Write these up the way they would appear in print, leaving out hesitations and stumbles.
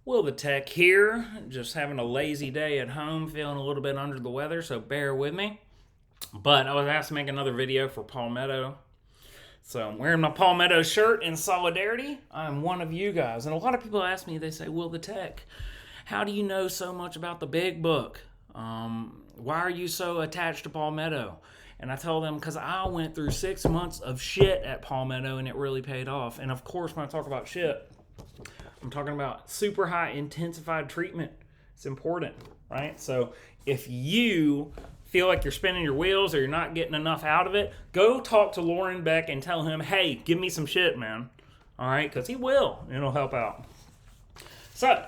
Will the Tech here, just having a lazy day at home, feeling a little bit under the weather, so bear with me. But I was asked to make another video for Palmetto. So I'm wearing my Palmetto shirt in solidarity. I'm one of you guys. And a lot of people ask me, they say, Will the Tech, how do you know so much about the big book? Why are you so attached to Palmetto? And I tell them, because I went through 6 months of shit at Palmetto and it really paid off. And of course, when I talk about shit, I'm talking about super high intensified treatment. It's important, right? So if you feel like you're spinning your wheels or you're not getting enough out of it, go talk to Lauren Beck and tell him, hey, give me some shit, man. All right? Because he will. It'll help out. So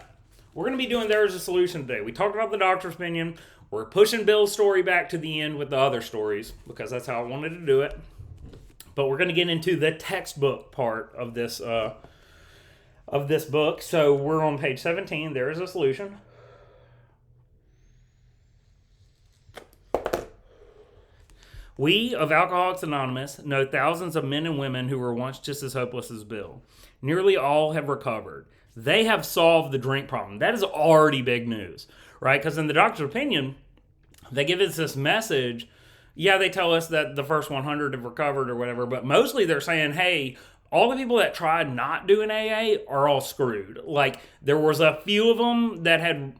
we're going to be doing There's a Solution today. We talked about the doctor's opinion. We're pushing Bill's story back to the end with the other stories because that's how I wanted to do it. But we're going to get into the textbook part of this book. So we're on page 17. There is a solution. We of Alcoholics Anonymous know thousands of men and women who were once just as hopeless as Bill. Nearly all have recovered. They have solved the drink problem. That is already big news, right? Because in the doctor's opinion, they give us this message. Yeah, they tell us that the first 100 have recovered or whatever, but mostly they're saying, hey, all the people that tried not doing AA are all screwed. Like, there was a few of them that had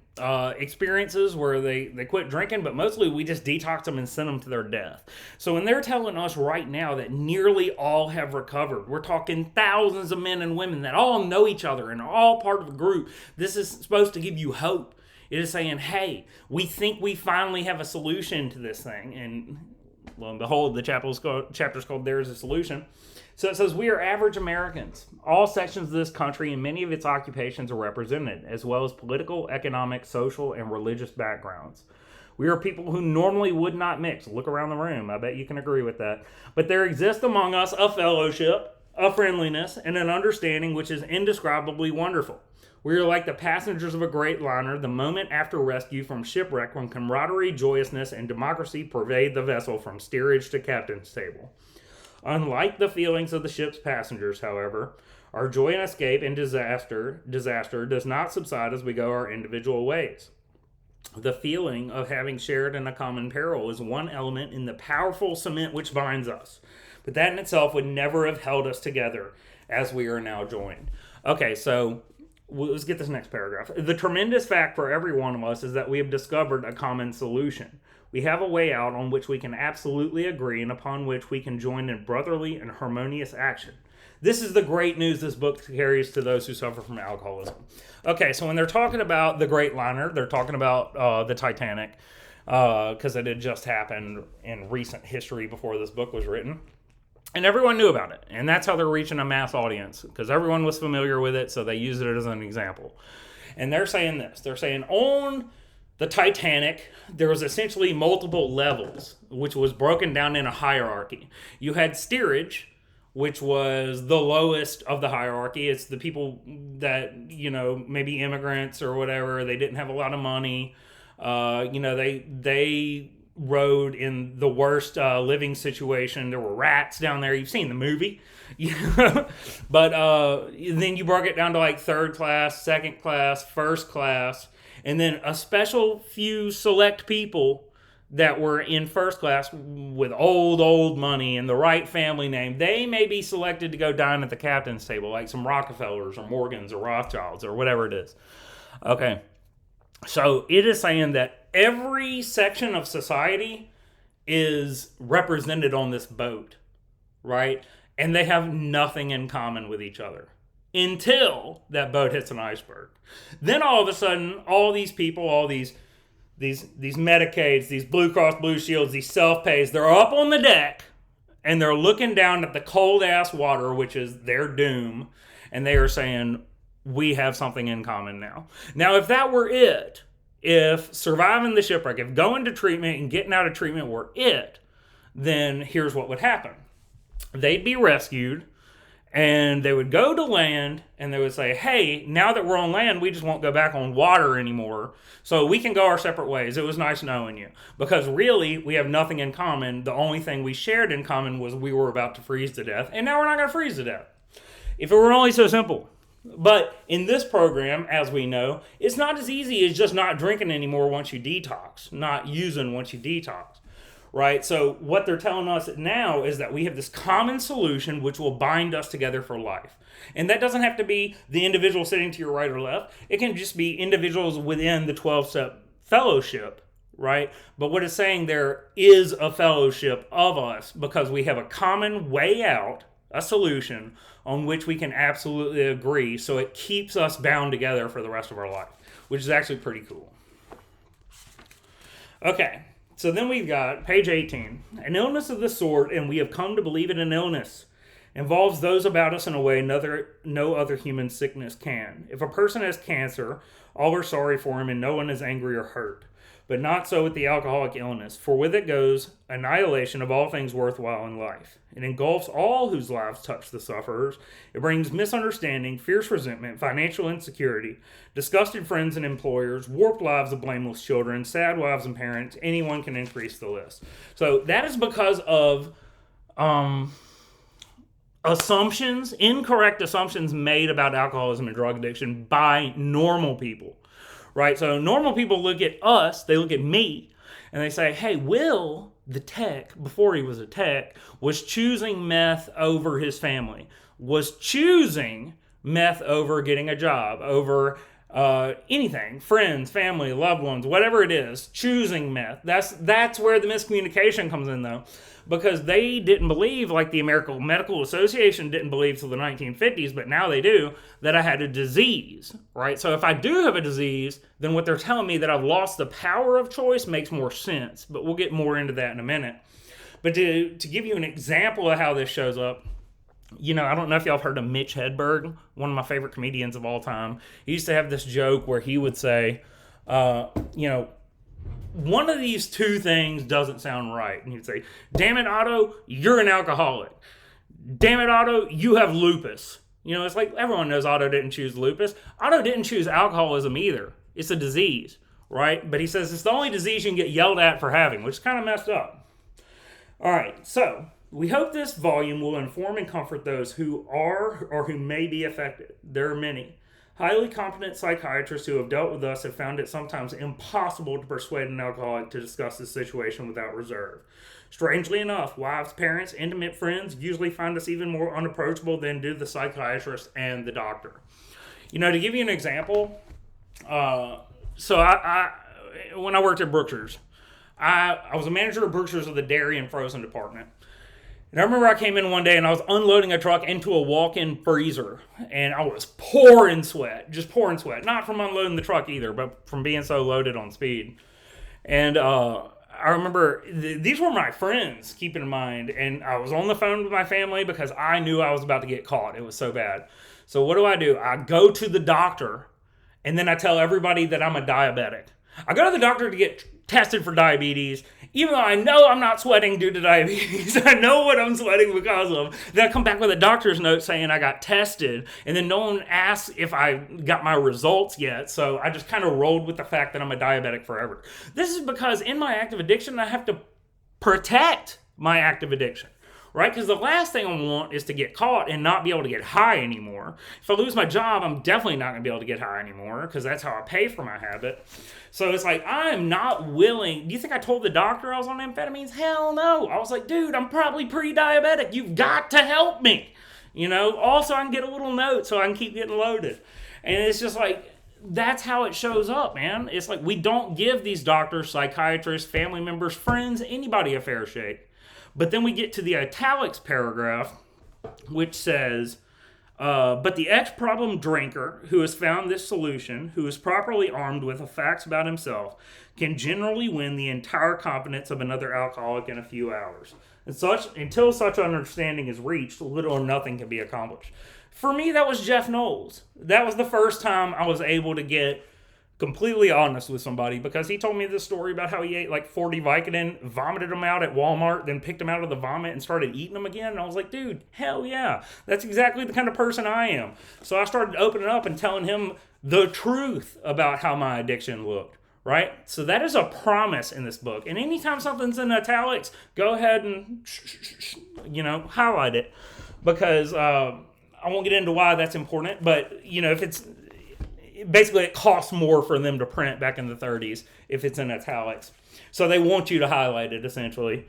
experiences where they quit drinking, but mostly we just detoxed them and sent them to their death. So when they're telling us right now that nearly all have recovered, we're talking thousands of men and women that all know each other and are all part of a group. This is supposed to give you hope. It is saying, hey, we think we finally have a solution to this thing. And lo and behold, the chapter's called There's a Solution. So it says, we are average Americans. All sections of this country and many of its occupations are represented, as well as political, economic, social, and religious backgrounds. We are people who normally would not mix. Look around the room. I bet you can agree with that. But there exists among us a fellowship, a friendliness, and an understanding which is indescribably wonderful. We are like the passengers of a great liner the moment after rescue from shipwreck, when camaraderie, joyousness, and democracy pervade the vessel from steerage to captain's table. Unlike the feelings of the ship's passengers, however, our joy in escape and disaster does not subside as we go our individual ways. The feeling of having shared in a common peril is one element in the powerful cement which binds us, but that in itself would never have held us together as we are now joined. Okay, so let's get this next paragraph. The tremendous fact for every one of us is that we have discovered a common solution. We have a way out on which we can absolutely agree and upon which we can join in brotherly and harmonious action. This is the great news this book carries to those who suffer from alcoholism. Okay, so when they're talking about the Great Liner, they're talking about the Titanic, because it had just happened in recent history before this book was written. And everyone knew about it. And that's how they're reaching a mass audience, because everyone was familiar with it, so they use it as an example. And they're saying this. They're saying on the Titanic, there was essentially multiple levels, which was broken down in a hierarchy. You had steerage, which was the lowest of the hierarchy. It's the people that, maybe immigrants or whatever, they didn't have a lot of money. They rode in the worst living situation. There were rats down there. You've seen the movie. But then you broke it down to like third class, second class, first class. And then a special few select people that were in first class with old money and the right family name, they may be selected to go dine at the captain's table, like some Rockefellers or Morgans or Rothschilds or whatever it is. Okay, so it is saying that every section of society is represented on this boat, right? And they have nothing in common with each other until that boat hits an iceberg. Then all of a sudden, all these people, all these Medicaids, these Blue Cross Blue Shields, these self-pays, they're up on the deck and they're looking down at the cold-ass water, which is their doom, and they are saying, we have something in common now. Now, if that were it, if surviving the shipwreck, if going to treatment and getting out of treatment were it, then here's what would happen. They'd be rescued, and they would go to land, and they would say, hey, now that we're on land, we just won't go back on water anymore, so we can go our separate ways. It was nice knowing you. Because really, we have nothing in common. The only thing we shared in common was we were about to freeze to death, and now we're not going to freeze to death. If it were only so simple. But in this program, as we know, it's not as easy as just not drinking anymore once you detox, not using once you detox, right? So what they're telling us now is that we have this common solution which will bind us together for life. And that doesn't have to be the individual sitting to your right or left. It can just be individuals within the 12-step fellowship, right? But what it's saying, there is a fellowship of us because we have a common way out, a solution on which we can absolutely agree, so it keeps us bound together for the rest of our life, which is actually pretty cool. Okay, so then we've got page 18. An illness of this sort, and we have come to believe it an illness, involves those about us in a way no other human sickness can. If a person has cancer, all are sorry for him and no one is angry or hurt. But not so with the alcoholic illness, for with it goes annihilation of all things worthwhile in life. It engulfs all whose lives touch the sufferers. It brings misunderstanding, fierce resentment, financial insecurity, disgusted friends and employers, warped lives of blameless children, sad wives and parents. Anyone can increase the list. So that is because of assumptions, incorrect assumptions made about alcoholism and drug addiction by normal people. Right, so normal people look at us, they look at me, and they say, hey, Will, the tech, before he was a tech, was choosing meth over his family, was choosing meth over getting a job, over anything, friends, family, loved ones, whatever it is, choosing meth. That's where the miscommunication comes in, though, because they didn't believe, like the American Medical Association didn't believe till the 1950s, but now they do, that I had a disease, right? So if I do have a disease, then what they're telling me that I've lost the power of choice makes more sense, but we'll get more into that in a minute. But to give you an example of how this shows up, you know, I don't know if y'all have heard of Mitch Hedberg, one of my favorite comedians of all time. He used to have this joke where he would say, one of these two things doesn't sound right. And he'd say, damn it, Otto, you're an alcoholic. Damn it, Otto, you have lupus. You know, it's like everyone knows Otto didn't choose lupus. Otto didn't choose alcoholism either. It's a disease, right? But he says it's the only disease you can get yelled at for having, which is kind of messed up. All right, so we hope this volume will inform and comfort those who are or who may be affected. There are many. Highly competent psychiatrists who have dealt with us have found it sometimes impossible to persuade an alcoholic to discuss the situation without reserve. Strangely enough, wives, parents, intimate friends usually find us even more unapproachable than do the psychiatrist and the doctor. You know, to give you an example, so I when I worked at Brookshire's, I was a manager of Brookshire's of the dairy and frozen department. And I remember I came in one day and I was unloading a truck into a walk-in freezer. And I was pouring sweat, just pouring sweat. Not from unloading the truck either, but from being so loaded on speed. And I remember these were my friends, keeping in mind. And I was on the phone with my family because I knew I was about to get caught. It was so bad. So what do? I go to the doctor and then I tell everybody that I'm a diabetic. I go to the doctor to get tested for diabetes, even though I know I'm not sweating due to diabetes. I know what I'm sweating because of. Then I come back with a doctor's note saying I got tested, and then no one asks if I got my results yet, so I just kind of rolled with the fact that I'm a diabetic forever. This is because in my active addiction, I have to protect my active addiction. Right? Because the last thing I want is to get caught and not be able to get high anymore. If I lose my job, I'm definitely not going to be able to get high anymore because that's how I pay for my habit. So it's like, I'm not willing. Do you think I told the doctor I was on amphetamines? Hell no. I was like, dude, I'm probably pre-diabetic. You've got to help me. You know, also I can get a little note so I can keep getting loaded. And it's just like, that's how it shows up, man. It's like we don't give these doctors, psychiatrists, family members, friends, anybody a fair shake. But then we get to the italics paragraph, which says, but the ex-problem drinker who has found this solution, who is properly armed with the facts about himself, can generally win the entire confidence of another alcoholic in a few hours. And until such understanding is reached, little or nothing can be accomplished. For me, that was Jeff Knowles. That was the first time I was able to get completely honest with somebody, because he told me this story about how he ate like 40 Vicodin, vomited them out at Walmart, then picked them out of the vomit and started eating them again. And I was like, dude, hell yeah. That's exactly the kind of person I am. So I started opening up and telling him the truth about how my addiction looked, right? So that is a promise in this book. And anytime something's in italics, go ahead and, highlight it. Because I won't get into why that's important, but, if it's... Basically, it costs more for them to print back in the 30s if it's in italics. So they want you to highlight it, essentially.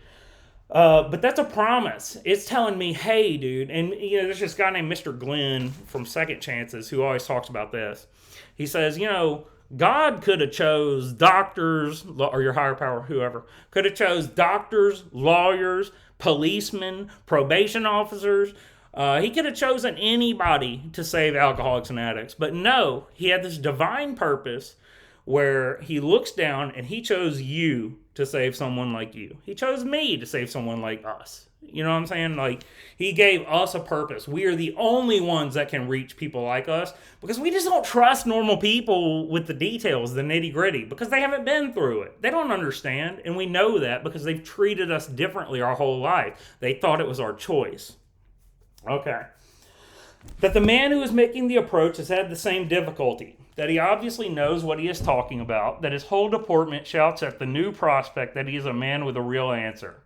But that's a promise. It's telling me, hey, dude, and there's this guy named Mr. Glenn from Second Chances who always talks about this. He says, God could have chose doctors, or your higher power, whoever, could have chose doctors, lawyers, policemen, probation officers. He could have chosen anybody to save alcoholics and addicts. But no, he had this divine purpose where he looks down and he chose you to save someone like you. He chose me to save someone like us. You know what I'm saying? Like, he gave us a purpose. We are the only ones that can reach people like us because we just don't trust normal people with the details, the nitty gritty, because they haven't been through it. They don't understand, and we know that because they've treated us differently our whole life. They thought it was our choice. Okay. That the man who is making the approach has had the same difficulty. That he obviously knows what he is talking about. That his whole deportment shouts at the new prospect that he is a man with a real answer.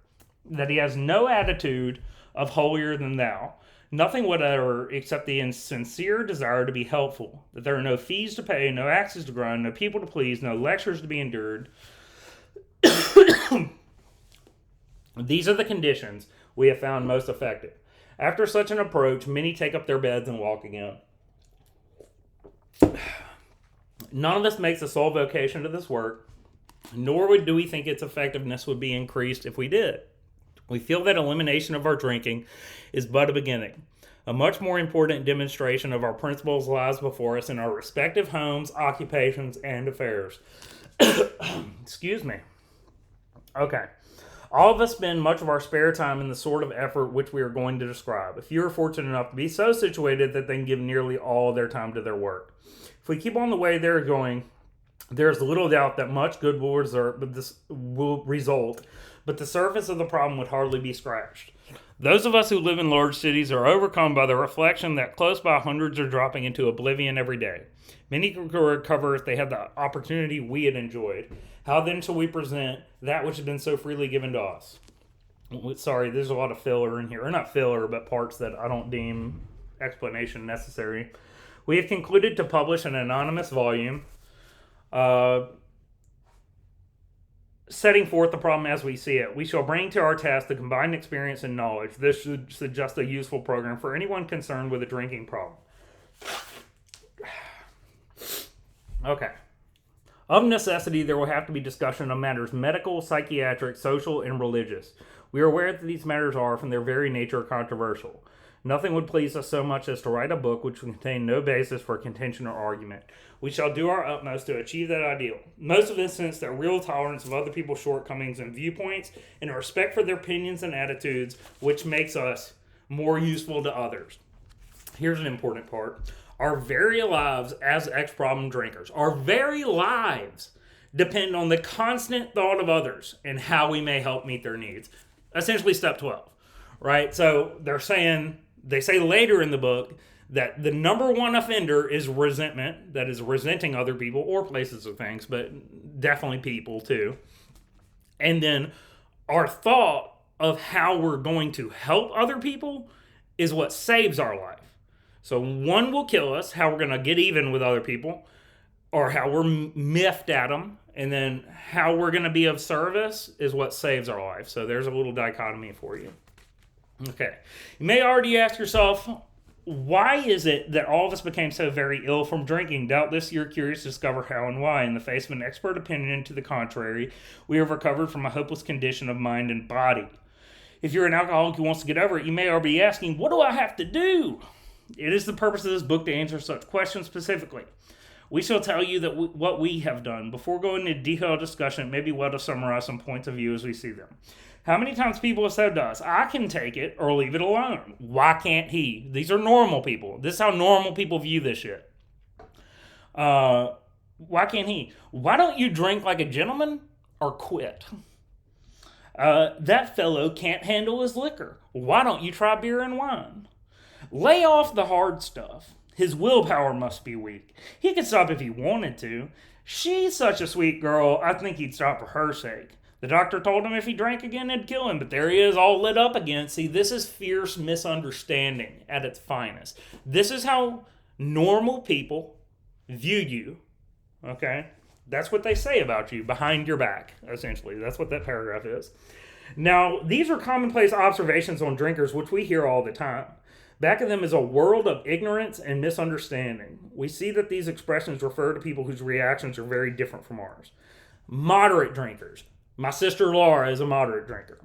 That he has no attitude of holier than thou. Nothing whatever except the sincere desire to be helpful. That there are no fees to pay, no axes to grind, no people to please, no lectures to be endured. These are the conditions we have found most effective. After such an approach, many take up their beds and walk again. None of us makes a sole vocation to this work, nor do we think its effectiveness would be increased if we did. We feel that elimination of our drinking is but a beginning. A much more important demonstration of our principles lies before us in our respective homes, occupations, and affairs. Excuse me. Okay. All of us spend much of our spare time in the sort of effort which we are going to describe. A few are fortunate enough to be so situated that they can give nearly all their time to their work. If we keep on the way they're going, there's little doubt that much good will result, but the surface of the problem would hardly be scratched. Those of us who live in large cities are overcome by the reflection that close by hundreds are dropping into oblivion every day. Many could recover if they had the opportunity we had enjoyed. How then shall we present that which has been so freely given to us? Sorry, there's a lot of filler in here. Or not filler, but parts that I don't deem explanation necessary. We have concluded to publish an anonymous volume setting forth the problem as we see it. We shall bring to our task the combined experience and knowledge. This should suggest a useful program for anyone concerned with a drinking problem. Okay. Of necessity, there will have to be discussion of matters medical, psychiatric, social, and religious. We are aware that these matters are, from their very nature, controversial. Nothing would please us so much as to write a book which would contain no basis for contention or argument. We shall do our utmost to achieve that ideal. Most of this sense that real tolerance of other people's shortcomings and viewpoints, and a respect for their opinions and attitudes, which makes us more useful to others. Here's an important part. Our very lives as ex-problem drinkers, our very lives depend on the constant thought of others and how we may help meet their needs. Essentially step 12, right? So they say later in the book that the number one offender is resentment, that is resenting other people or places or things, but definitely people too. And then our thought of how we're going to help other people is what saves our life. So one will kill us, how we're going to get even with other people, or how we're miffed at them, and then how we're going to be of service is what saves our life. So there's a little dichotomy for you. Okay. You may already ask yourself, why is it that all of us became so very ill from drinking? Doubtless you're curious to discover how and why. In the face of an expert opinion to the contrary, we have recovered from a hopeless condition of mind and body. If you're an alcoholic who wants to get over it, you may already be asking, what do I have to do? It is the purpose of this book to answer such questions specifically. We shall tell you that what we have done. Before going into detailed discussion, it may be well to summarize some points of view as we see them. How many times people have said to us, I can take it or leave it alone. Why can't he? These are normal people. This is how normal people view this shit. Why can't he? Why don't you drink like a gentleman or quit? That fellow can't handle his liquor. Why don't you try beer and wine? Lay off the hard stuff. His willpower must be weak. He could stop if he wanted to. She's such a sweet girl, I think he'd stop for her sake. The doctor told him if he drank again, it'd kill him, but there he is, all lit up again. See, this is fierce misunderstanding at its finest. This is how normal people view you, okay? That's what they say about you behind your back, essentially. That's what that paragraph is. Now, these are commonplace observations on drinkers, which we hear all the time. Back of them is a world of ignorance and misunderstanding. We see that these expressions refer to people whose reactions are very different from ours. Moderate drinkers. My sister Laura is a moderate drinker.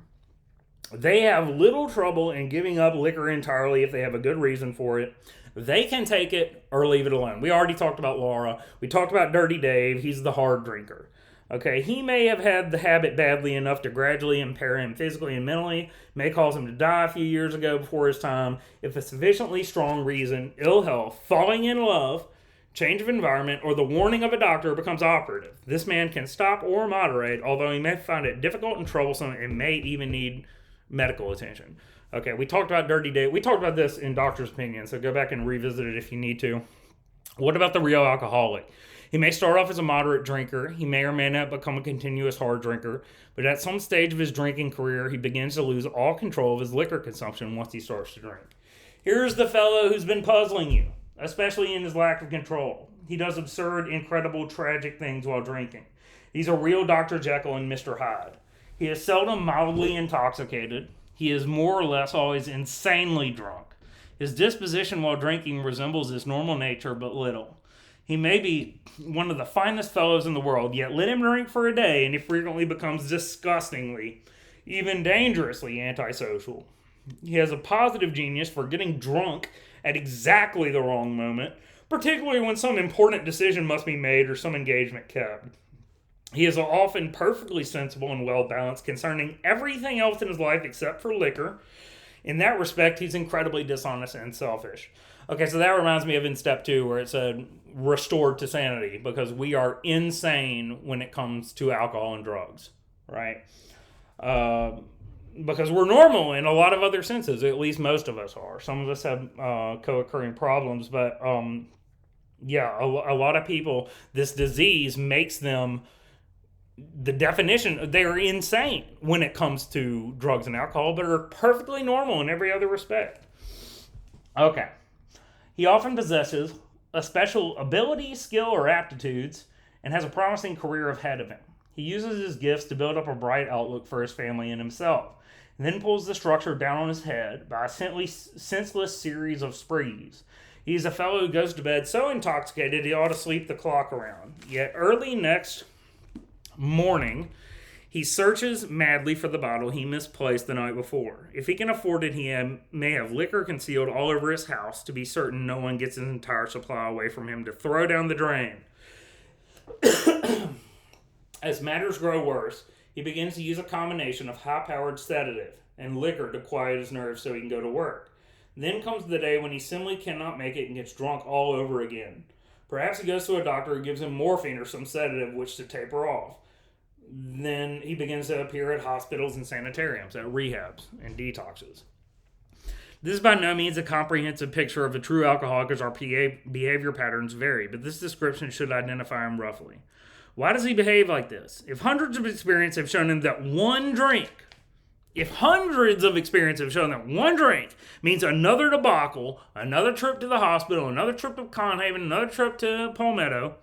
They have little trouble in giving up liquor entirely if they have a good reason for it. They can take it or leave it alone. We already talked about Laura. We talked about Dirty Dave. He's the hard drinker. Okay, he may have had the habit badly enough to gradually impair him physically and mentally, may cause him to die a few years ago before his time, if a sufficiently strong reason, ill health, falling in love, change of environment, or the warning of a doctor becomes operative. This man can stop or moderate, although he may find it difficult and troublesome and may even need medical attention. Okay, we talked about Dirty Dave. We talked about this in Doctor's Opinion, so go back and revisit it if you need to. What about the real alcoholic? He may start off as a moderate drinker. He may or may not become a continuous hard drinker. But at some stage of his drinking career, he begins to lose all control of his liquor consumption once he starts to drink. Here's the fellow who's been puzzling you, especially in his lack of control. He does absurd, incredible, tragic things while drinking. He's a real Dr. Jekyll and Mr. Hyde. He is seldom mildly intoxicated. He is more or less always insanely drunk. His disposition while drinking resembles his normal nature but little. He may be one of the finest fellows in the world, yet let him drink for a day and he frequently becomes disgustingly, even dangerously antisocial. He has a positive genius for getting drunk at exactly the wrong moment, particularly when some important decision must be made or some engagement kept. He is often perfectly sensible and well-balanced concerning everything else in his life except for liquor. In that respect, he's incredibly dishonest and selfish. Okay, so that reminds me of in step 2 where it said restored to sanity, because we are insane when it comes to alcohol and drugs, right? Because we're normal in a lot of other senses, at least most of us are. Some of us have co-occurring problems, but yeah, a lot of people, this disease makes them, the definition, they're insane when it comes to drugs and alcohol, but are perfectly normal in every other respect. Okay. He often possesses a special ability, skill, or aptitudes, and has a promising career ahead of him. He uses his gifts to build up a bright outlook for his family and himself, and then pulls the structure down on his head by a senseless series of sprees. He is a fellow who goes to bed so intoxicated he ought to sleep the clock around. Yet early next morning, he searches madly for the bottle he misplaced the night before. If he can afford it, he may have liquor concealed all over his house to be certain no one gets his entire supply away from him to throw down the drain. As matters grow worse, he begins to use a combination of high-powered sedative and liquor to quiet his nerves so he can go to work. Then comes the day when he simply cannot make it and gets drunk all over again. Perhaps he goes to a doctor who gives him morphine or some sedative which to taper off. Then he begins to appear at hospitals and sanitariums, at rehabs and detoxes. This is by no means a comprehensive picture of a true alcoholic, as our behavior patterns vary, but this description should identify him roughly. Why does he behave like this? If hundreds of experience have shown him that one drink means another debacle, another trip to the hospital, another trip to Conhaven, another trip to Palmetto,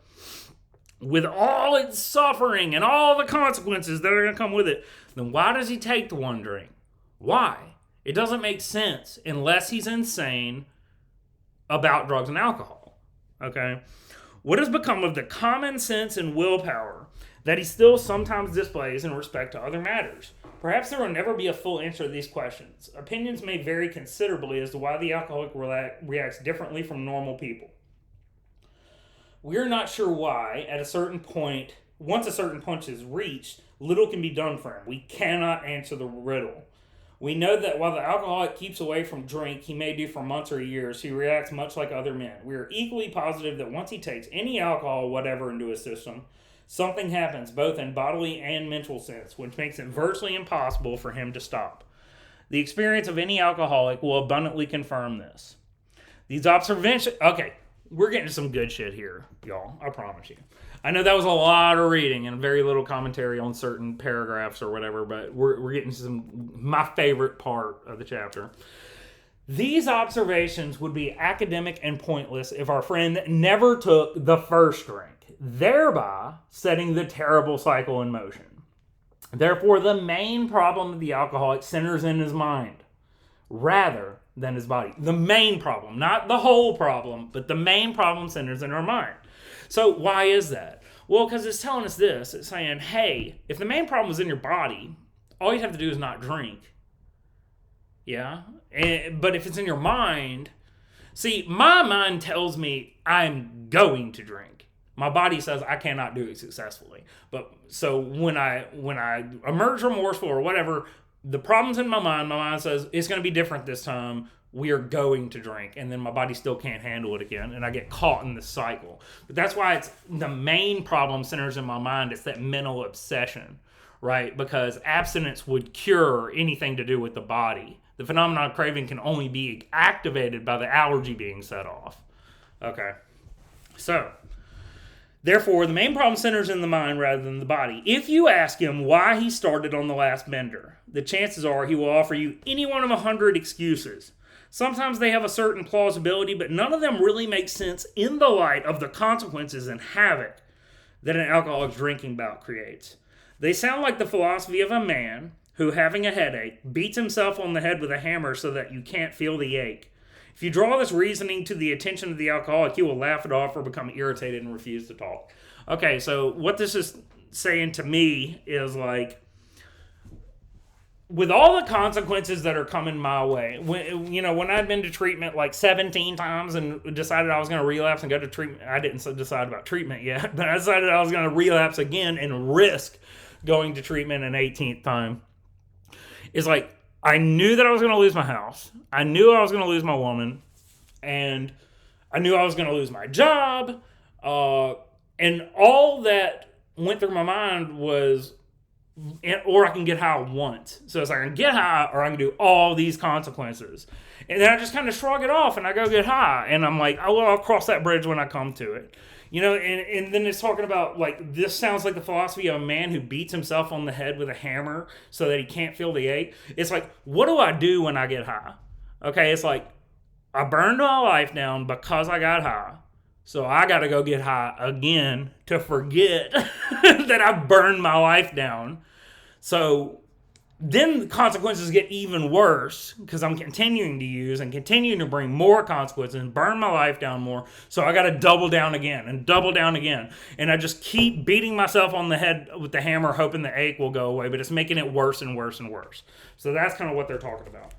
with all its suffering and all the consequences that are going to come with it, then why does he take the one drink? Why? It doesn't make sense unless he's insane about drugs and alcohol. Okay? What has become of the common sense and willpower that he still sometimes displays in respect to other matters? Perhaps there will never be a full answer to these questions. Opinions may vary considerably as to why the alcoholic reacts differently from normal people. We're not sure why, at a certain point, once a certain point is reached, little can be done for him. We cannot answer the riddle. We know that while the alcoholic keeps away from drink, he may do for months or years, he reacts much like other men. We are equally positive that once he takes any alcohol, whatever, into his system, something happens both in bodily and mental sense, which makes it virtually impossible for him to stop. The experience of any alcoholic will abundantly confirm this. These observations... Okay. we're getting some good shit here, y'all. I promise you. I know that was a lot of reading and very little commentary on certain paragraphs or whatever, but we're getting my favorite part of the chapter. These observations would be academic and pointless if our friend never took the first drink, thereby setting the terrible cycle in motion. Therefore, the main problem of the alcoholic centers in his mind rather than his body. The main problem, not the whole problem, but the main problem centers in our mind. So why is that? Well, because it's telling us this. It's saying, hey, if the main problem is in your body, all you have to do is not drink. Yeah? But if it's in your mind, see, my mind tells me I'm going to drink. My body says I cannot do it successfully. But so when I emerge remorseful or whatever, the problem's in my mind says it's going to be different this time. We are going to drink. And then my body still can't handle it again. And I get caught in this cycle. But that's why it's the main problem centers in my mind. It's that mental obsession, right? Because abstinence would cure anything to do with the body. The phenomenon of craving can only be activated by the allergy being set off. Okay. So, therefore, the main problem centers in the mind rather than the body. If you ask him why he started on the last bender, the chances are he will offer you any one of 100 excuses. Sometimes they have a certain plausibility, but none of them really make sense in the light of the consequences and havoc that an alcoholic's drinking bout creates. They sound like the philosophy of a man who, having a headache, beats himself on the head with a hammer so that you can't feel the ache. If you draw this reasoning to the attention of the alcoholic, he will laugh it off or become irritated and refuse to talk. Okay, so what this is saying to me is like, with all the consequences that are coming my way, when I'd been to treatment like 17 times and decided I was going to relapse and go to treatment, I didn't decide about treatment yet, but I decided I was going to relapse again and risk going to treatment an 18th time. It's like, I knew that I was going to lose my house. I knew I was going to lose my woman. And I knew I was going to lose my job. And all that went through my mind was, or I can get high once. So it's like, I can get high or I can do all these consequences. And then I just kind of shrug it off and I go get high. And I'm like, oh, well, I'll cross that bridge when I come to it. And then it's talking about, like, this sounds like the philosophy of a man who beats himself on the head with a hammer so that he can't feel the ache. It's like, what do I do when I get high? Okay, it's like, I burned my life down because I got high. So I got to go get high again to forget that I burned my life down. So then the consequences get even worse because I'm continuing to use and continuing to bring more consequences and burn my life down more. So I got to double down again and double down again. And I just keep beating myself on the head with the hammer, hoping the ache will go away, but it's making it worse and worse and worse. So that's kind of what they're talking about.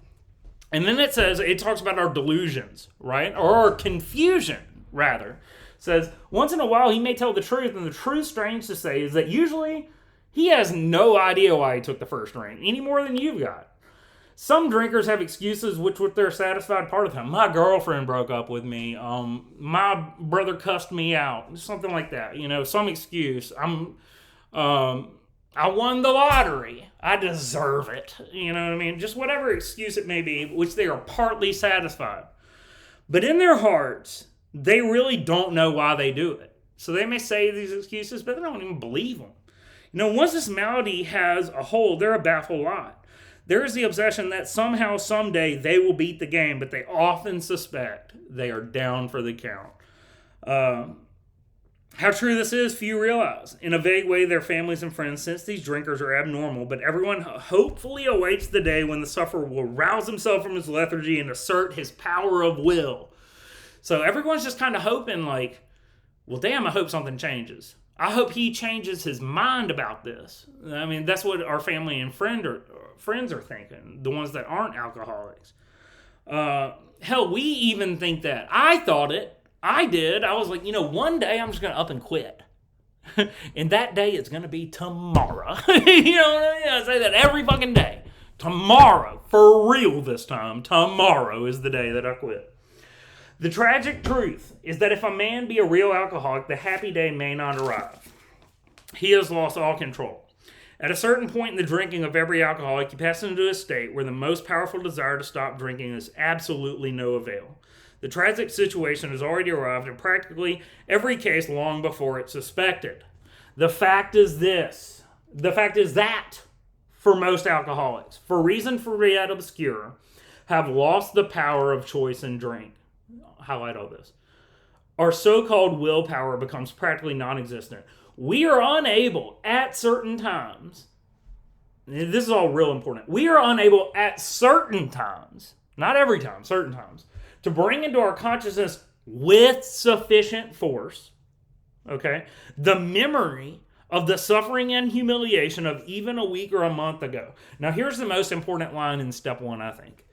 And then it talks about our delusions, right? Or our confusion, rather. It says, once in a while he may tell the truth, and the truth, strange to say, is that usually he has no idea why he took the first drink, any more than you've got. Some drinkers have excuses with their satisfied part of them. My girlfriend broke up with me. My brother cussed me out. Something like that. Some excuse. I won the lottery. I deserve it. You know what I mean? Just whatever excuse it may be, which they are partly satisfied. But in their hearts, they really don't know why they do it. So they may say these excuses, but they don't even believe them. Once this malady has a hold, they're a baffled lot. There is the obsession that somehow, someday, they will beat the game, but they often suspect they are down for the count. How true this is, few realize. In a vague way, their families and friends sense these drinkers are abnormal, but everyone hopefully awaits the day when the sufferer will rouse himself from his lethargy and assert his power of will. So everyone's just kind of hoping, like, well, damn, I hope something changes. I hope he changes his mind about this. I mean, that's what our family and friends are thinking, the ones that aren't alcoholics. Hell, we even think that. I thought it. I did. I was like, one day I'm just going to up and quit. And that day is going to be tomorrow. I say that every fucking day. Tomorrow. For real this time. Tomorrow is the day that I quit. The tragic truth is that if a man be a real alcoholic, the happy day may not arrive. He has lost all control. At a certain point in the drinking of every alcoholic, he passes into a state where the most powerful desire to stop drinking is absolutely no avail. The tragic situation has already arrived in practically every case long before it's suspected. The fact is this. The fact is that for most alcoholics, for reason for yet obscure, have lost the power of choice in drink. Highlight all this. Our so-called willpower becomes practically non-existent. We are unable at certain times, this is all real important, we are unable at certain times, not every time, certain times, to bring into our consciousness with sufficient force, okay, the memory of the suffering and humiliation of even a week or a month ago. Now here's the most important line in step 1, I think.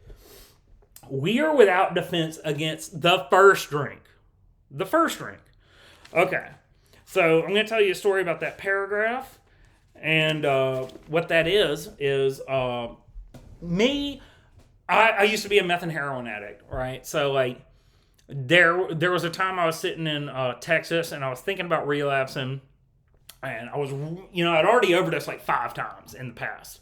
We are without defense against the first drink. The first drink. Okay. So I'm going to tell you a story about that paragraph. And what that is me. I used to be a meth and heroin addict, right? So like there was a time I was sitting in Texas and I was thinking about relapsing. And I was, I'd already overdosed like 5 times in the past.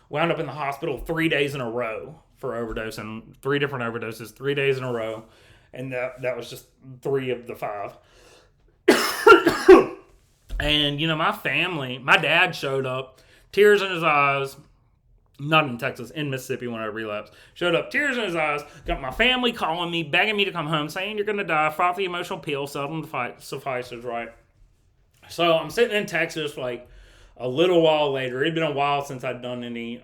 Wound up in the hospital 3 days in a row for overdosing, 3 different overdoses, 3 days in a row. And that was just 3 of the 5. And, my family, my dad showed up, tears in his eyes, not in Texas, in Mississippi when I relapsed, showed up, tears in his eyes, got my family calling me, begging me to come home, saying you're going to die, fought the emotional pill, seldom suffices, right? So I'm sitting in Texas like a little while later. It'd been a while since I'd done any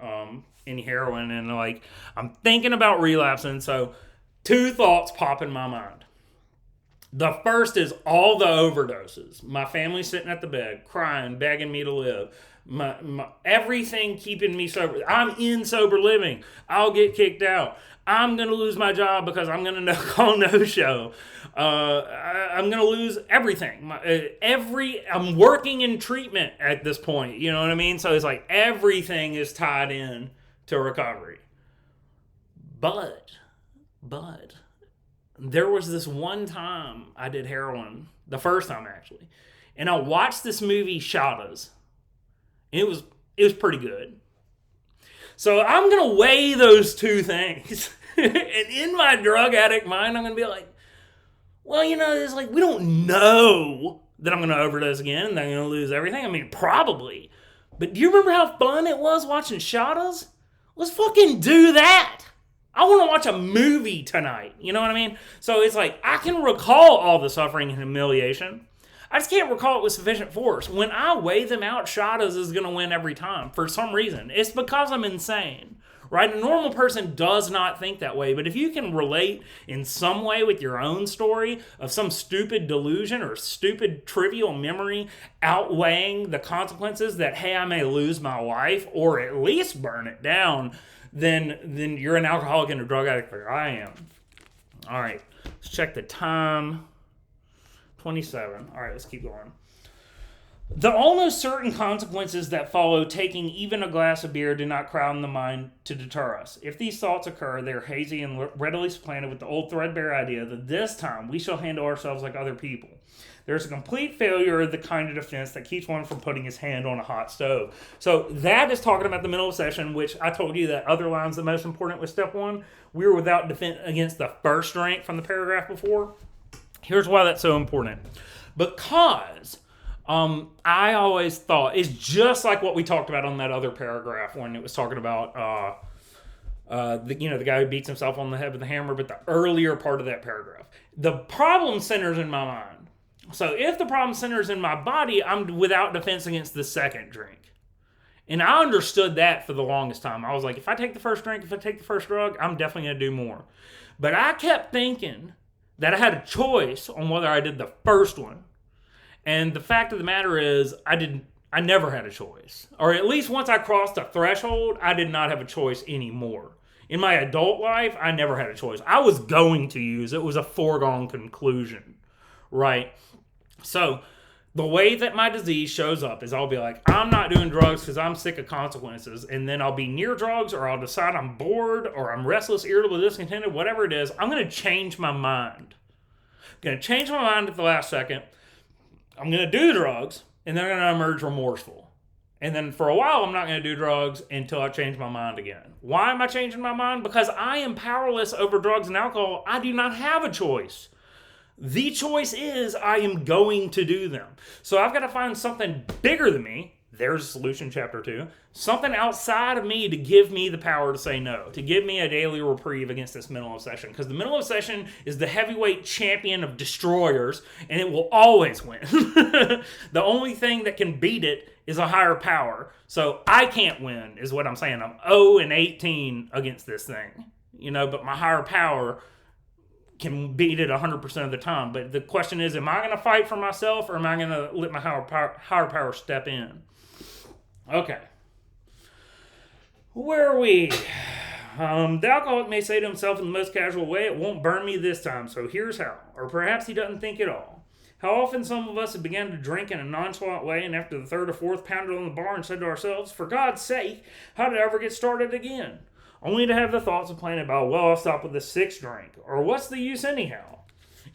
heroin, and like I'm thinking about relapsing. So 2 thoughts pop in my mind. The first is all the overdoses. My family sitting at the bed, crying, begging me to live. My everything keeping me sober. I'm in sober living. I'll get kicked out. I'm going to lose my job because I'm going to call no-show. I'm going to lose everything. I'm working in treatment at this point. You know what I mean? So it's like everything is tied in to recovery. But there was this one time I did heroin, the first time actually, and I watched this movie Shadows. It was pretty good. So I'm going to weigh those 2 things. And in my drug addict mind, I'm going to be like, well, it's like we don't know that I'm going to overdose again and I'm going to lose everything. I mean, probably. But do you remember how fun it was watching Shadows? Let's fucking do that. I want to watch a movie tonight. You know what I mean? So it's like I can recall all the suffering and humiliation. I just can't recall it with sufficient force. When I weigh them out, Shadows is going to win every time for some reason. It's because I'm insane, right? A normal person does not think that way. But if you can relate in some way with your own story of some stupid delusion or stupid trivial memory outweighing the consequences that, hey, I may lose my life or at least burn it down, then you're an alcoholic and a drug addict like I am. All right, let's check the time. 27. All right, let's keep going. The almost certain consequences that follow taking even a glass of beer do not crowd in the mind to deter us. If these thoughts occur, they are hazy and readily supplanted with the old threadbare idea that this time we shall handle ourselves like other people. There's a complete failure of the kind of defense that keeps one from putting his hand on a hot stove. So that is talking about the middle of session, which I told you that other line's the most important with step 1. We were without defense against the first drink from the paragraph before. Here's why that's so important. Because I always thought it's just like what we talked about on that other paragraph when it was talking about the guy who beats himself on the head with a hammer, but the earlier part of that paragraph. The problem centers in my mind. So if the problem centers in my body, I'm without defense against the second drink. And I understood that for the longest time. I was like, if I take the first drink, if I take the first drug, I'm definitely going to do more. But I kept thinking that I had a choice on whether I did the first one. And the fact of the matter is, I never had a choice. Or at least once I crossed a threshold, I did not have a choice anymore. In my adult life, I never had a choice. I was going to use. It was a foregone conclusion, right? So the way that my disease shows up is I'll be like, I'm not doing drugs because I'm sick of consequences. And then I'll be near drugs, or I'll decide I'm bored, or I'm restless, irritable, discontented, whatever it is. I'm going to change my mind. I'm going to change my mind at the last second. I'm going to do drugs, and then I'm going to emerge remorseful. And then for a while, I'm not going to do drugs until I change my mind again. Why am I changing my mind? Because I am powerless over drugs and alcohol. I do not have a choice. The choice is I am going to do them. So I've got to find something bigger than me. There's solution chapter 2. Something outside of me to give me the power to say no. To give me a daily reprieve against this mental obsession. Because the mental obsession is the heavyweight champion of destroyers. And it will always win. The only thing that can beat it is a higher power. So I can't win is what I'm saying. I'm 0-18 against this thing. But my higher power can beat it 100% of the time. But the question is, am I going to fight for myself, or am I going to let my higher power step in? Okay. Where are we? The alcoholic may say to himself in the most casual way, it won't burn me this time, so here's how. Or perhaps he doesn't think at all. How often some of us have begun to drink in a nonchalant way, and after the third or fourth pounded on the bar and said to ourselves, for God's sake, how did I ever get started again? Only to have the thoughts of playing about, well, I'll stop with the sixth drink. Or what's the use anyhow?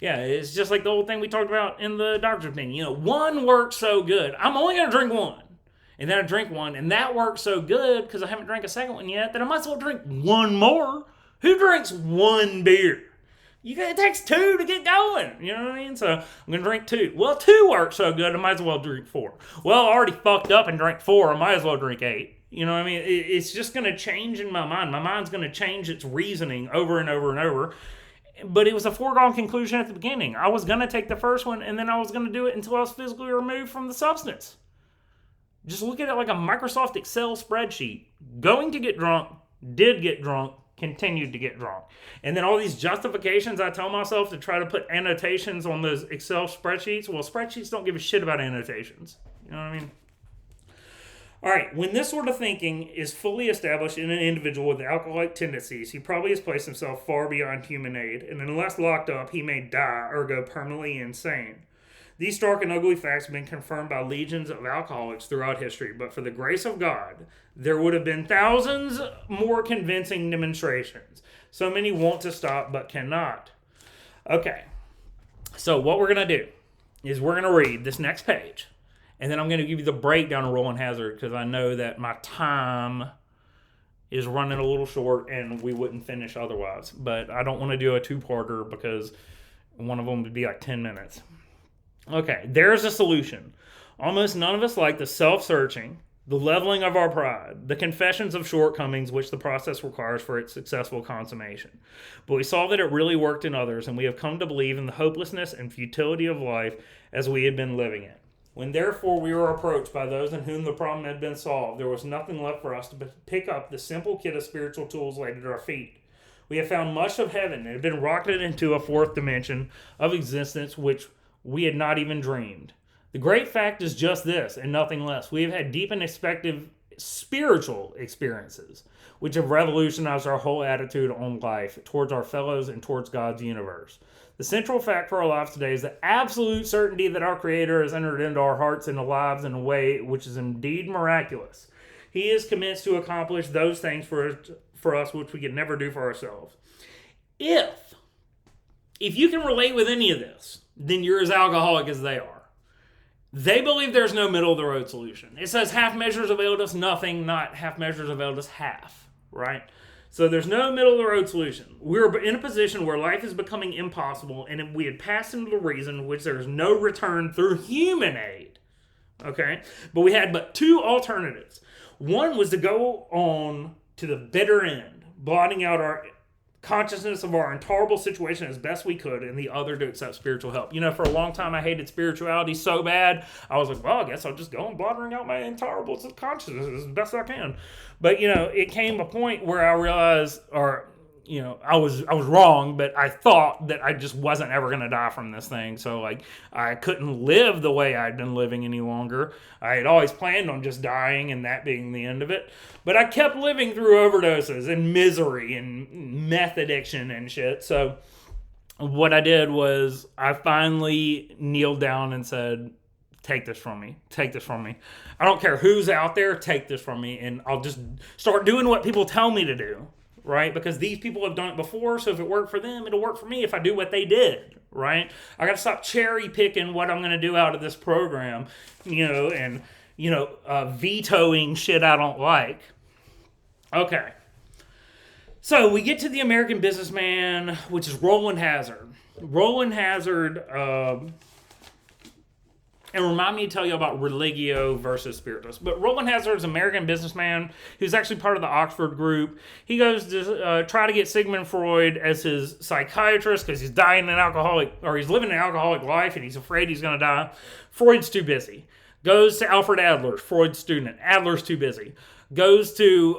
Yeah, it's just like the old thing we talked about in the doctor's opinion. One works so good. I'm only going to drink one. And then I drink one, and that works so good because I haven't drank a second one yet that I might as well drink one more. Who drinks one beer? It takes 2 to get going. You know what I mean? So I'm going to drink 2. Well, 2 works so good, I might as well drink 4. Well, I already fucked up and drank 4. I might as well drink 8. You know what I mean? It's just going to change in my mind. My mind's going to change its reasoning over and over and over. But it was a foregone conclusion at the beginning. I was going to take the first one, and then I was going to do it until I was physically removed from the substance. Just look at it like a Microsoft Excel spreadsheet. Going to get drunk, did get drunk, continued to get drunk. And then all these justifications I tell myself to try to put annotations on those Excel spreadsheets. Well, spreadsheets don't give a shit about annotations. You know what I mean? All right, when this sort of thinking is fully established in an individual with alcoholic tendencies, he probably has placed himself far beyond human aid, and unless locked up, he may die or go permanently insane. These stark and ugly facts have been confirmed by legions of alcoholics throughout history, but for the grace of God, there would have been thousands more convincing demonstrations. So many want to stop but cannot. Okay, so what we're going to do is we're going to read this next page, and then I'm going to give you the breakdown of Rolling Hazard because I know that my time is running a little short and we wouldn't finish otherwise. But I don't want to do a 2-parter because one of them would be like 10 minutes. Okay, there's a solution. Almost none of us like the self-searching, the leveling of our pride, the confessions of shortcomings which the process requires for its successful consummation. But we saw that it really worked in others, and we have come to believe in the hopelessness and futility of life as we had been living it. When therefore we were approached by those in whom the problem had been solved, there was nothing left for us to pick up the simple kit of spiritual tools laid at our feet. We have found much of heaven and have been rocketed into a fourth dimension of existence which we had not even dreamed. The great fact is just this and nothing less. We have had deep and expectant spiritual experiences which have revolutionized our whole attitude on life, towards our fellows and towards God's universe. The central fact for our lives today is the absolute certainty that our Creator has entered into our hearts and lives in a way which is indeed miraculous. He is commenced to accomplish those things for us which we could never do for ourselves. If you can relate with any of this, then you're as alcoholic as they are. They believe there's no middle of the road solution. It says half measures availed us nothing, not half measures availed us half, right? So there's no middle of the road solution. We're in a position where life is becoming impossible, and we had passed into the reason which there's no return through human aid, okay? But we had but 2 alternatives. One was to go on to the bitter end, blotting out our consciousness of our intolerable situation as best we could, and the other to accept spiritual help. For a long time I hated spirituality so bad, I was like, well, I guess I'll just go on blathering out my intolerable consciousness as best I can. But, it came a point where I realized, I was wrong, but I thought that I just wasn't ever going to die from this thing. So, I couldn't live the way I'd been living any longer. I had always planned on just dying and that being the end of it. But I kept living through overdoses and misery and meth addiction and shit. So, what I did was I finally kneeled down and said, take this from me. Take this from me. I don't care who's out there, take this from me. And I'll just start doing what people tell me to do. Right? Because these people have done it before, so if it worked for them, it'll work for me if I do what they did, right? I got to stop cherry picking what I'm going to do out of this program, and vetoing shit I don't like. Okay. So we get to the American Businessman, which is Roland Hazard. Roland Hazard, and remind me to tell you about religio versus spiritus. But Roland Hazard is an American businessman who's actually part of the Oxford group. He goes to try to get Sigmund Freud as his psychiatrist because he's he's living an alcoholic life and he's afraid he's going to die. Freud's too busy. Goes to Alfred Adler, Freud's student. Adler's too busy. Goes to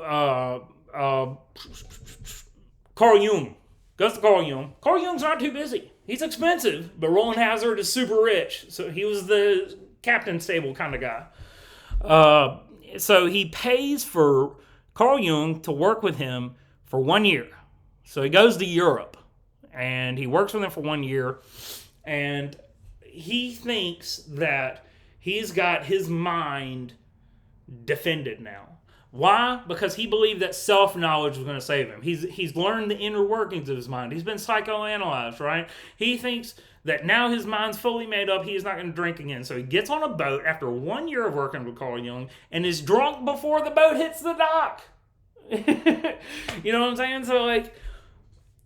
Carl Jung. Goes to Carl Jung. Carl Jung's not too busy. He's expensive, but Roland Hazard is super rich. So he was the captain stable kind of guy. So he pays for Carl Jung to work with him for 1 year. So he goes to Europe, and he works with him for 1 year, and he thinks that he's got his mind defended now. Why? Because he believed that self-knowledge was going to save him. He's learned the inner workings of his mind. He's been psychoanalyzed, right? He thinks that now his mind's fully made up, he's not going to drink again. So he gets on a boat after 1 year of working with Carl Jung and is drunk before the boat hits the dock. You know what I'm saying? So,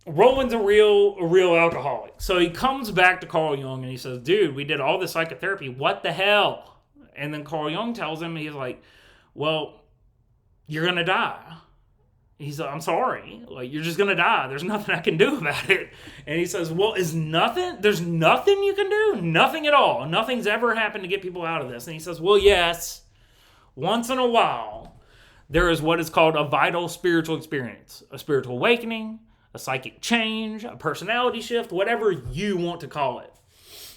Roland's a real alcoholic. So he comes back to Carl Jung and he says, dude, we did all this psychotherapy. What the hell? And then Carl Jung tells him, he's like, well, you're going to die. He's like, I'm sorry. You're just going to die. There's nothing I can do about it. And he says, well, there's nothing you can do? Nothing at all. Nothing's ever happened to get people out of this. And he says, well, yes. Once in a while, there is what is called a vital spiritual experience. A spiritual awakening, a psychic change, a personality shift, whatever you want to call it.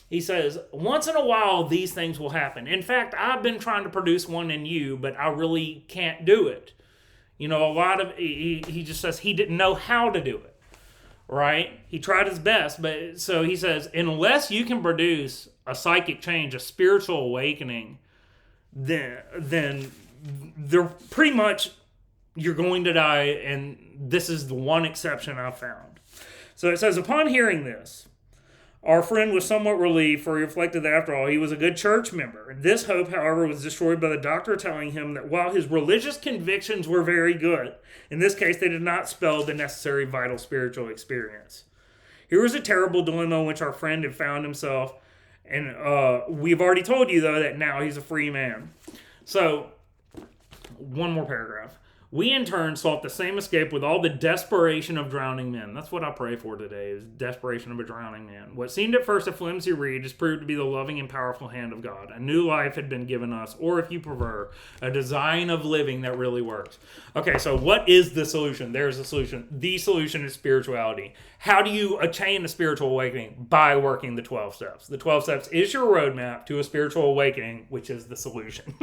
He says, once in a while, these things will happen. In fact, I've been trying to produce one in you, but I really can't do it. He just says he didn't know how to do it, right? He tried his best, but so he says, unless you can produce a psychic change, a spiritual awakening, then they're pretty much, you're going to die, and this is the one exception I've found. So it says, upon hearing this, our friend was somewhat relieved, for he reflected that, after all, he was a good church member. This hope, however, was destroyed by the doctor telling him that while his religious convictions were very good, in this case, they did not spell the necessary vital spiritual experience. Here was a terrible dilemma in which our friend had found himself, and we've already told you, though, that now he's a free man. So, one more paragraph. We, in turn, sought the same escape with all the desperation of drowning men. That's what I pray for today, is desperation of a drowning man. What seemed at first a flimsy reed has proved to be the loving and powerful hand of God. A new life had been given us, or if you prefer, a design of living that really works. Okay, so what is the solution? There's the solution. The solution is spirituality. How do you attain a spiritual awakening? By working the 12 steps. The 12 steps is your roadmap to a spiritual awakening, which is the solution.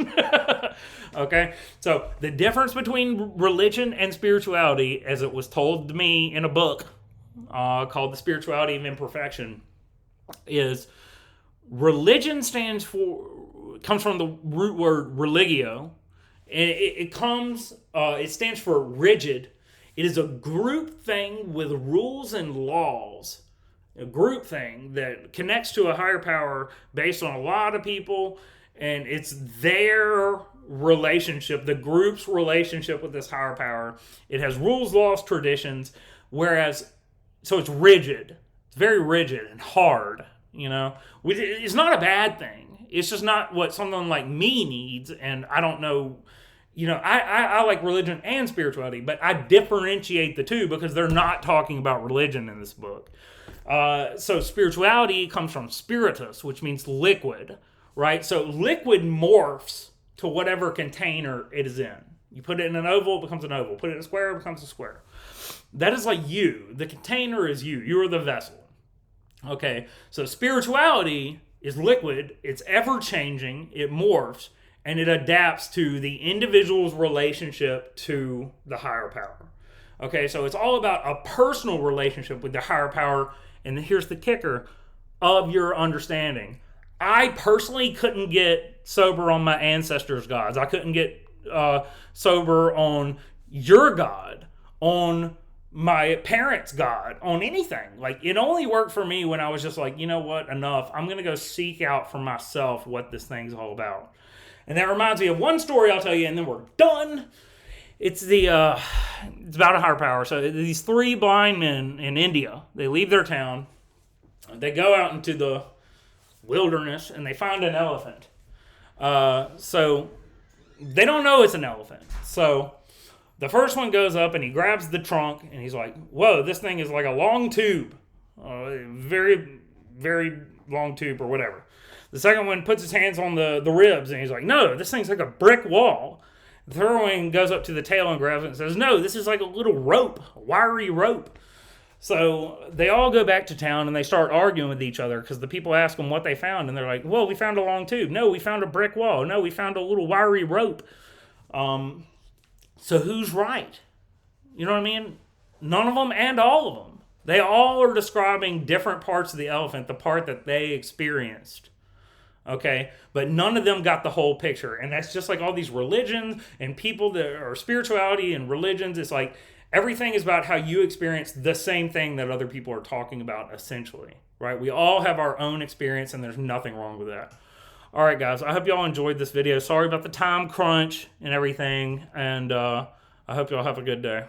Okay? So the difference between religion and spirituality, as it was told to me in a book called The Spirituality of Imperfection, is religion comes from the root word religio, and it stands for rigid. It is a group thing with rules and laws. A group thing that connects to a higher power based on a lot of people, and it's their relationship, the group's relationship with this higher power. It has rules, laws, traditions, so it's rigid. It's very rigid and hard, It's not a bad thing. It's just not what someone like me needs, and I don't know. I like religion and spirituality, but I differentiate the two because they're not talking about religion in this book. So spirituality comes from spiritus, which means liquid, right? So liquid morphs to whatever container it is in. You put it in an oval, it becomes an oval. Put it in a square, it becomes a square. That is like you. The container is you. You are the vessel. Okay, so spirituality is liquid. It's ever-changing. It morphs. And it adapts to the individual's relationship to the higher power. Okay, so it's all about a personal relationship with the higher power. And here's the kicker of your understanding. I personally couldn't get sober on my ancestors' gods. I couldn't get sober on your God, on my parents' God, on anything. It only worked for me when I was just like, you know what, enough. I'm going to go seek out for myself what this thing's all about. And that reminds me of one story I'll tell you, and then we're done. It's it's about a higher power. So these 3 blind men in India, they leave their town, they go out into the wilderness, and they find an elephant. So they don't know it's an elephant. So the first one goes up and he grabs the trunk and he's like, whoa, this thing is like a long tube. Very, very long tube or whatever. The second one puts his hands on the ribs and he's like, no, this thing's like a brick wall. The third one goes up to the tail and grabs it and says, no, this is like a little rope, a wiry rope. So they all go back to town and they start arguing with each other because the people ask them what they found. And they're like, well, we found a long tube. No, we found a brick wall. No, we found a little wiry rope. So who's right? You know what I mean? None of them and all of them. They all are describing different parts of the elephant, the part that they experienced. Okay? But none of them got the whole picture. And that's just like all these religions and people that are spirituality and religions. It's like everything is about how you experience the same thing that other people are talking about, essentially. Right? We all have our own experience, and there's nothing wrong with that. All right, guys. I hope y'all enjoyed this video. Sorry about the time crunch and everything. And I hope y'all have a good day.